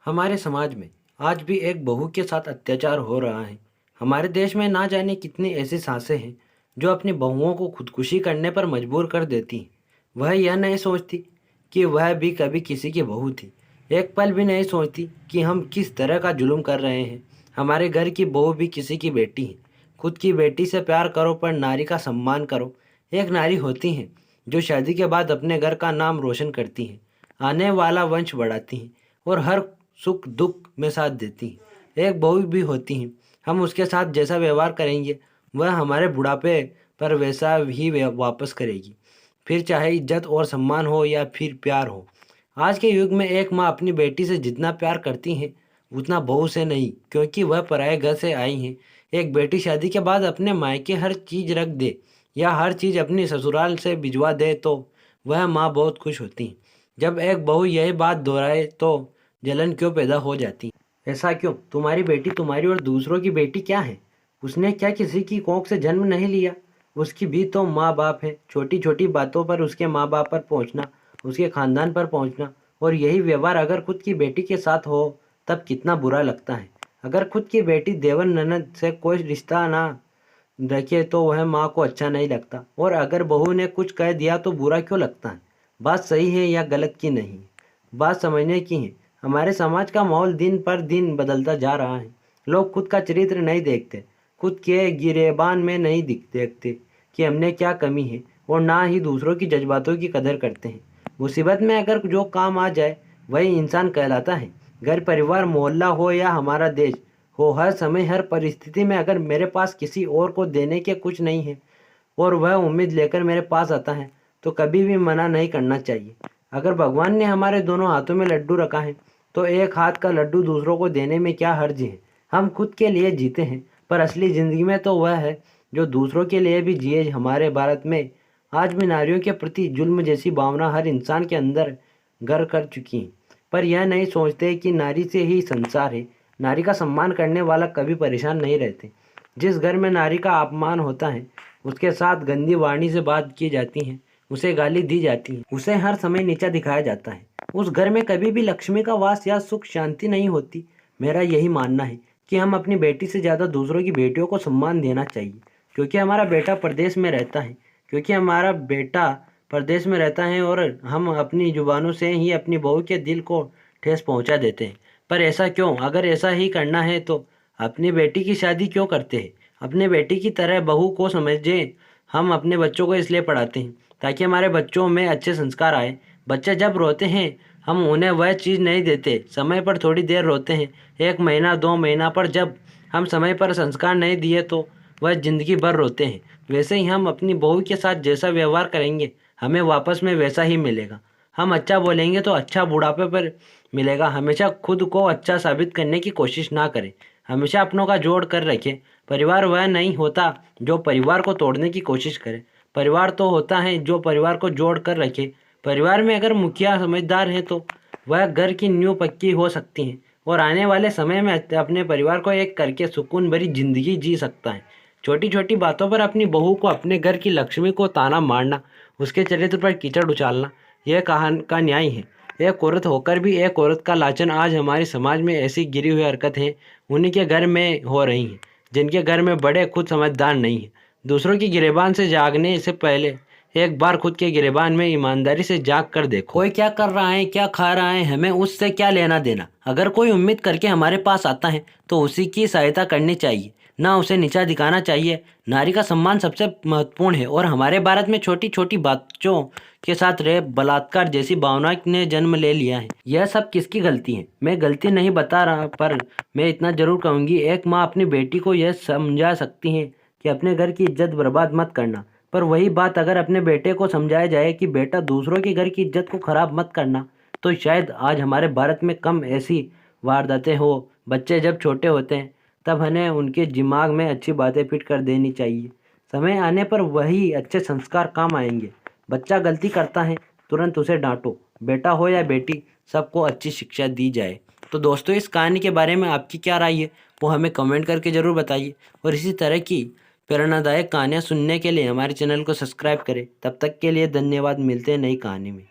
हमारे समाज में आज भी एक बहू के साथ अत्याचार हो रहा है। हमारे देश में ना जाने कितनी ऐसी सासें हैं जो अपनी बहुओं को खुदकुशी करने पर मजबूर कर देती हैं। वह यह नहीं सोचती कि वह भी कभी किसी की बहू थी। एक पल भी नहीं सोचती कि हम किस तरह का जुल्म कर रहे हैं। हमारे घर की बहू भी किसी की बेटी है। खुद की बेटी से प्यार करो पर नारी का सम्मान करो। एक नारी होती हैं जो शादी के बाद अपने घर का नाम रोशन करती हैं, आने वाला वंश बढ़ाती हैं और हर सुख दुख में साथ देती हैं। एक बहू भी होती हैं, हम उसके साथ जैसा व्यवहार करेंगे वह हमारे बुढ़ापे पर वैसा ही वापस करेगी, फिर चाहे इज्जत और सम्मान हो या फिर प्यार हो। आज के युग में एक माँ अपनी बेटी से जितना प्यार करती है उतना बहू से नहीं, क्योंकि वह पराये घर से आई हैं। एक बेटी शादी के बाद अपने मायके हर चीज़ रख दे या हर चीज़ अपनी ससुराल से भिजवा दे तो वह माँ बहुत खुश होती है। जब एक बहू यही बात दोहराए तो जलन क्यों पैदा हो जाती है? ऐसा क्यों? तुम्हारी बेटी तुम्हारी और दूसरों की बेटी क्या है? उसने क्या किसी की कोख से जन्म नहीं लिया? उसकी भी तो माँ बाप है। छोटी छोटी बातों पर उसके माँ बाप पर पहुँचना, उसके खानदान पर पहुँचना और यही व्यवहार अगर खुद की बेटी के साथ हो तब कितना बुरा लगता है। अगर खुद की बेटी देवर ननद से कोई रिश्ता ना रखे तो वह माँ को अच्छा नहीं लगता, और अगर बहू ने कुछ कह दिया तो बुरा क्यों लगता है? बात सही है या गलत की नहीं, बात समझने की है। हमारे समाज का माहौल दिन पर दिन बदलता जा रहा है। लोग खुद का चरित्र नहीं देखते, खुद के गिरेबान में नहीं देखते कि हमने क्या कमी है, और ना ही दूसरों की जज्बातों की कदर करते हैं। मुसीबत में अगर जो काम आ जाए वही इंसान कहलाता है। घर परिवार मोहल्ला हो या हमारा देश हो, हर समय हर परिस्थिति में अगर मेरे पास किसी और को देने के कुछ नहीं है और वह उम्मीद लेकर मेरे पास आता है तो कभी भी मना नहीं करना चाहिए। अगर भगवान ने हमारे दोनों हाथों में लड्डू रखा है तो एक हाथ का लड्डू दूसरों को देने में क्या हर्ज है? हम खुद के लिए जीते हैं पर असली ज़िंदगी में तो वह है जो दूसरों के लिए भी जिए। हमारे भारत में आज भी नारियों के प्रति जुल्म जैसी भावना हर इंसान के अंदर घर कर चुकी है, पर यह नहीं सोचते कि नारी से ही संसार है। नारी का सम्मान करने वाला कभी परेशान नहीं रहते। जिस घर में नारी का अपमान होता है, उसके साथ गंदी वाणी से बात की जाती है, उसे गाली दी जाती है, उसे हर समय नीचा दिखाया जाता है, उस घर में कभी भी लक्ष्मी का वास या सुख शांति नहीं होती। मेरा यही मानना है कि हम अपनी बेटी से ज़्यादा दूसरों की बेटियों को सम्मान देना चाहिए, क्योंकि हमारा बेटा परदेश में रहता है, और हम अपनी जुबानों से ही अपनी बहू के दिल को ठेस पहुंचा देते हैं। पर ऐसा क्यों? अगर ऐसा ही करना है तो अपनी बेटी की शादी क्यों करते हैं? अपने बेटी की तरह बहू को समझें। हम अपने बच्चों को इसलिए पढ़ाते हैं ताकि हमारे बच्चों में अच्छे संस्कार आए। बच्चे जब रोते हैं हम उन्हें वह चीज़ नहीं देते, समय पर थोड़ी देर रोते हैं, 1 महीना 2 महीना, पर जब हम समय पर संस्कार नहीं दिए तो वह ज़िंदगी भर रोते हैं। वैसे ही हम अपनी बहू के साथ जैसा व्यवहार करेंगे हमें वापस में वैसा ही मिलेगा। हम अच्छा बोलेंगे तो अच्छा बुढ़ापे पर मिलेगा। हमेशा खुद को अच्छा साबित करने की कोशिश ना करें, हमेशा अपनों का जोड़ कर रखें। परिवार वह नहीं होता जो परिवार को तोड़ने की कोशिश करे, परिवार तो होता है जो परिवार को जोड़ कर रखे। परिवार में अगर मुखिया समझदार है तो वह घर की नींव पक्की हो सकती है और आने वाले समय में अपने परिवार को एक करके सुकून भरी जिंदगी जी सकता है। छोटी छोटी बातों पर अपनी बहू को, अपने घर की लक्ष्मी को ताना मारना, उसके चरित्र पर कीचड़ उछालना, यह कहान का न्याय है? एक औरत होकर भी एक औरत का लांछन आज हमारे समाज में ऐसी गिरी हुई हरकत है उन्हीं के घर में हो रही है जिनके घर में बड़े खुद समझदार नहीं है। दूसरों की गिरेबान से जागने से पहले एक बार खुद के गिरेबान में ईमानदारी से जाग कर देखो। कोई क्या कर रहा है, क्या खा रहा है, हमें उससे क्या लेना देना? अगर कोई उम्मीद करके हमारे पास आता है तो उसी की सहायता करनी चाहिए, ना उसे नीचा दिखाना चाहिए। नारी का सम्मान सबसे महत्वपूर्ण है और हमारे भारत में छोटी छोटी बच्चों के साथ रेप, बलात्कार जैसी भावना ने जन्म ले लिया है। यह सब किसकी गलती है? मैं गलती नहीं बता रहा, पर मैं इतना जरूर कहूँगी, एक माँ अपनी बेटी को यह समझा सकती है कि अपने घर की इज्जत बर्बाद मत करना, पर वही बात अगर अपने बेटे को समझाया जाए कि बेटा दूसरों के घर की इज्जत को खराब मत करना, तो शायद आज हमारे भारत में कम ऐसी वारदातें हो। बच्चे जब छोटे होते हैं तब हमें उनके दिमाग में अच्छी बातें फिट कर देनी चाहिए। समय आने पर वही अच्छे संस्कार काम आएंगे। बच्चा गलती करता है तुरंत उसे डांटो, बेटा हो या बेटी, सबको अच्छी शिक्षा दी जाए। तो दोस्तों, इस कहानी के बारे में आपकी क्या राय है वो हमें कमेंट करके ज़रूर बताइए, और इसी तरह की प्रेरणादायक कहानियाँ सुनने के लिए हमारे चैनल को सब्सक्राइब करें। तब तक के लिए धन्यवाद, मिलते हैं नई कहानी में।